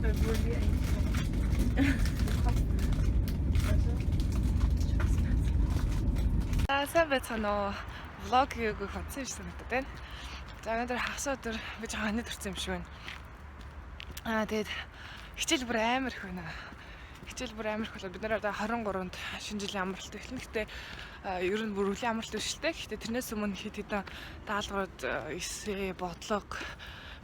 Сайн байцгаана уу? Влог хийгээгүй хатсан юм санагдаад байна. За өнөөдөр хагас өдөр би жоохон ханад төрсэн юм шиг байна. Тэгээд хичээл бүр амар их байна. Хичээл бүр амар их болоод бид нэр одоо 23-нд шинэ жилийн амралт эхэлнэ. Гэхдээ ер нь бүр үлийн амралт биш л дээ. Гэхдээ тэрнээс өмнө хэд хэдэн даалгаврууд эссе, бодлого,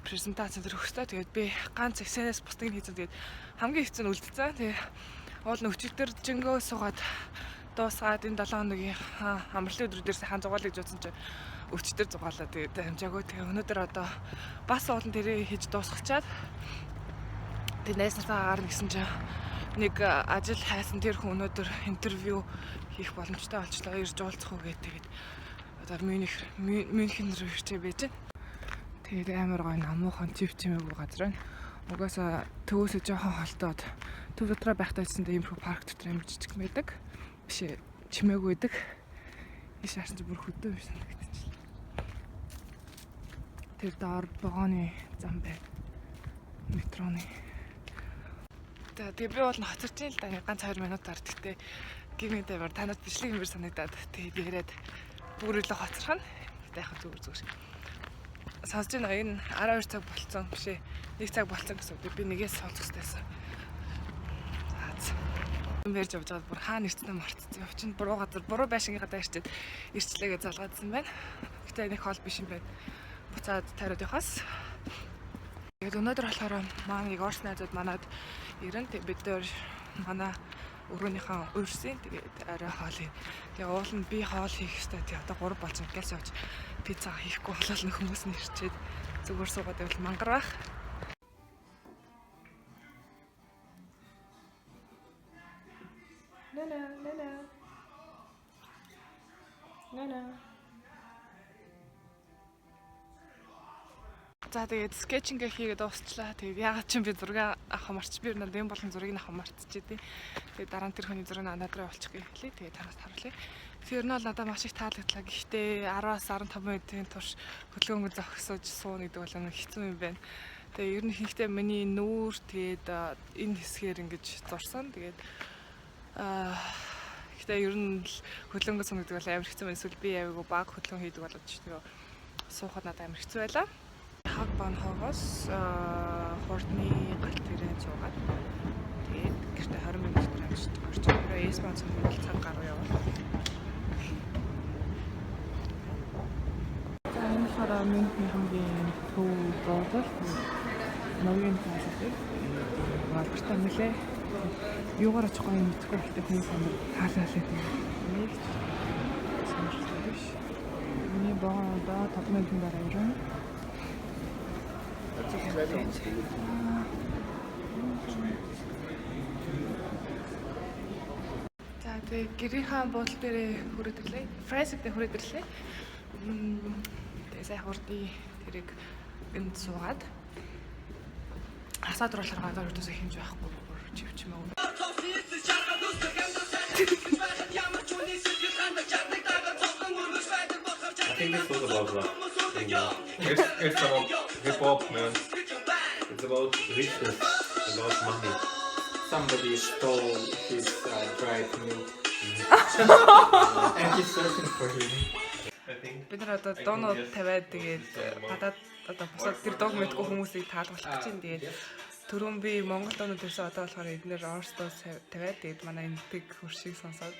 презентац зэрэг өгсдөө. Тэгээд би ганц эссенээс бусдыг хийсэн. Тэгээд хамгийн хэцүү нь үлдсэн. Тэгээд уул нь өчигдөр жингөө суугаад дуусгаад энэ 7 хоногийн амралтын өдрүүдээр сайхан зугаалж жуудсан чинь өчтөр зугаалаа. Тэгээд амжаагүй. Тэгээд өнөөдөр одоо бас уулын тэрийг хийж дуусгачаад тэгээд найз нартаа гарна гэсэн чинь нэг ажил хайсан тэр хүн өнөөдөр интервью хийх боломжтой болчлоо. Ирж уулзах уу гэдэг. Тэгээд одоо Мюнхен рүү ирчээ байж байна. Тэгээд амар гоё намуухан чимээгүй газар байна. Угаасаа төвөөсөө жоохон холтоод төв дотроо байхдаа гэсэн иймэрхүү парк дотор амар жижиг байдаг. Биш чимээгүй байдаг. Иш харсан чинь бүр хөдөө биш санагдчихлаа. Тэр доор вагоны зам байна. Метроны. Тэгээ би бол хоцорч ийн л да ганц 2 минутаар тэгтээ гинэдээ бар танад бичлэг юмэр санагдаад тэгээд яриад бүр илүү хоцорхно. Тэгтээ яг зүгээр. Сонсож байна энэ 12 цаг болцсон биш ээ. 1 цаг болцсон гэсэн үг. Би нэгээс сонсох хэрэгтэйсэн. Мэрж явж байгаа бүр хаана ирцнээ мартцсан. Явчин буруу газар, буруу байшингийн гадаа ирчээд ирчлээгээ залгаадсан байна. Гэтэ нэг хоол биш юм байна. Буцаад тариад явахаас. Тэгээд өнөөдөр болохоор маань Орос найзууд манад ирэн бид нар манай өрөөнийхөө урьсын тэгээд арай хоолыг. Тэгээ уул нь би хоол хийх ёстой. Тэгээ одоо 3 болсон гээс явж пицца хийхгүй болол нөх хүмүүс нь ирчээд зүгээр суугаад байвал мангар байх. No. За тэгээд скетчингээ хийгээд дуусчлаа. Тэгээд ягаад ч юм би зураг авах марч би надад юм болон зургийг авах марцчихдээ. Тэгээд дараа нь тэр хүний зургийг надад руу олчих гэлээ. Тэгээд танаас харуулъя. Тэр нь бол надад маш их таалагдлаа. Гэхдээ 10-аас 15 минутын турш хөдөлгөөнгөө зогсоож суuna гэдэг бол нэг хэцүү юм байна. Тэгээд ер нь ихэнхдээ миний нүүр тэгээд энэ хэсгээр ингэж зурсан. Тэгээд гэхдээ ер нь хөдөлгөөнгөө суuna гэдэг бол амар хэцүү байна. Эсвэл би яваагүй баг хөдөлгөөн хийдэг болоод тэгээ суухад надад амар хэцүү байлаа. Хаг банхоогоос хурдны галт тэрэн суугаад тэгээд гэртээ 20 минут авчиж орж ирээ. Эсбанц хэмээл цаг гаруй яваа. За энэ хараа Мюнхен хамгийн төв боодол новын таасдаг. Валбартай нэлээ юугаар очих гоё юм мэдгүй ихтэй хүн санаа таалаалаа тийм. Сонирхолтой биш. Миний боо 5 минутын дараа ирэн. За тэгээ гэрийнхаа буудлын дээр хүрээд ирлээ. Фрайсэгтэй хүрээд ирлээ. Тэгээ сайн хурдны тэрийг энд суугаад хасаад оруулахаар гадаа өртөөсөө хэмж байхгүй бүр чивчмээ. I think this was about that. It's about hip-hop, man. It's about richness, about money. Somebody stole his dried milk. And he's searching for him. I think. Бид нар одоо доонууд тавиад тэгээд гадаад одоо босоод тэр дог мэдгүй хүмүүсийг таалгуулах гэж байна. Тэгээд түрүүн би Монгол доонууд байсан одоо болохоор эднэр Оросдоо тавиад тэгээд манай энэтэг хуршиг сонсоод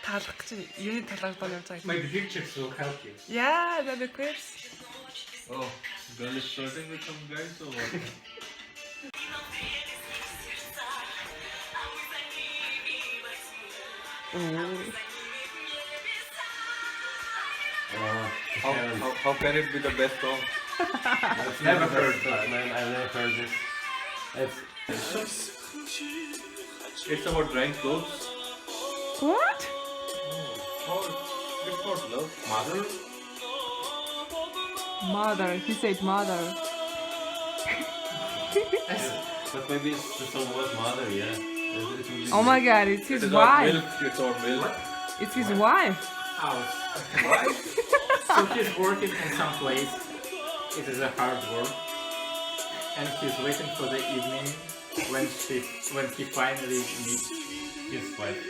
таалах гэж юуны талаар доо явж байгаа. Maybe pictures will help you. Yeah, that of course. Oh, girl is flirting with some guys or what? How can it be the best song? I've never heard that, man. I've never heard this. It's about drying clothes. What? It's about love. Mother? Mother. He said mother. But maybe the song was mother, yeah. Oh my god, it's his It's wife. milk. It's our milk. It's his wife. House. So she's working in some place. It is a hard work. and he's waiting for the evening when he finally meets his wife.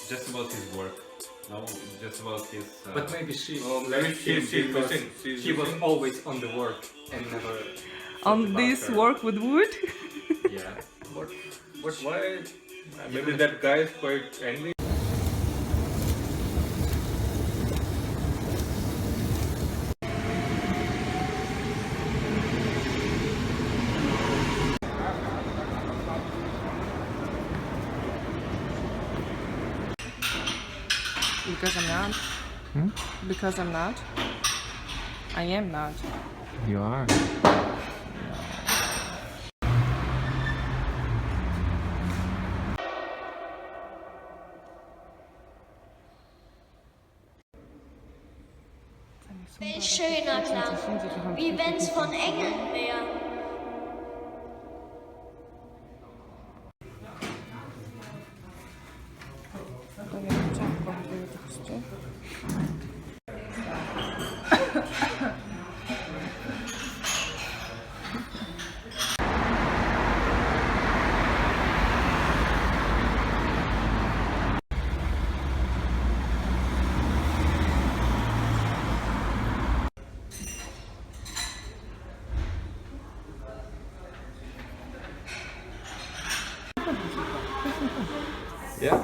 Just about his work. No, just about his. But maybe she. maybe he was always on the work and never. On this work with wood? Yeah. But why? Maybe that guy is quite angry. Because I'm not. Because I'm not. I am not. You are. Viel schöner klang, wie wenn's von Engeln wär. Yeah.